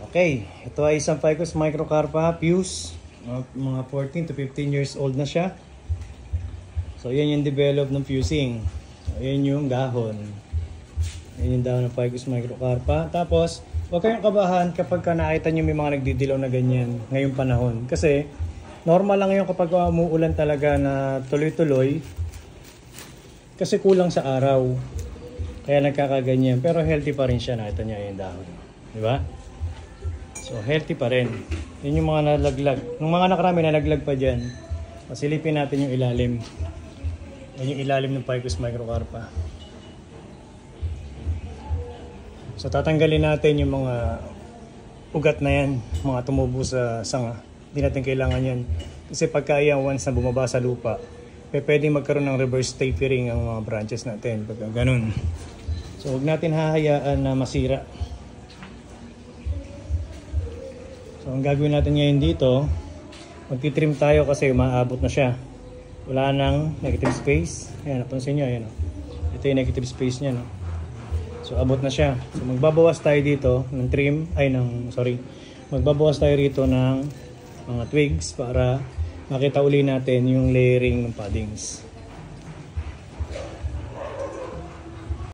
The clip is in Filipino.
Okay, ito ay isang Ficus microcarpa fuse. Mga 14 to 15 years old na siya. So yan yung develop ng fusing. So yan yung dahon. Yan yung dahon ng Ficus microcarpa. Tapos, huwag kayong kabahan kapag nakita nyo may mga nagdidilaw na ganyan ngayong panahon. Kasi, normal lang yun kapag umuulan talaga na tuloy-tuloy. Kasi kulang sa araw. Kaya nagkakaganyan. Pero healthy pa rin siya. Nakita nyo yung dahon. Diba? So, healthy pa rin. Yun yung mga nalaglag. Nung mga nakarami nalaglag pa dyan, pasilipin natin yung ilalim. Yan yung ilalim ng Ficus microcarpa. So, tatanggalin natin yung mga ugat na yan. Mga tumubo sa sanga. Hindi natin kailangan yan. Kasi pagka yan, once na bumaba sa lupa, pwede magkaroon ng reverse tapering ang mga branches natin. Pagka ganun. So, huwag natin hahayaan na masira. So, ang gagawin natin ngayon dito, magtitrim tayo kasi maabot na siya. Wala nang negative space. Ayan, napansin nyo, ayan. Ito yung negative space niya, no? So, abot na siya. So, magbabawas tayo dito ng magbabawas tayo rito ng mga twigs para makita uli natin yung layering ng paddings.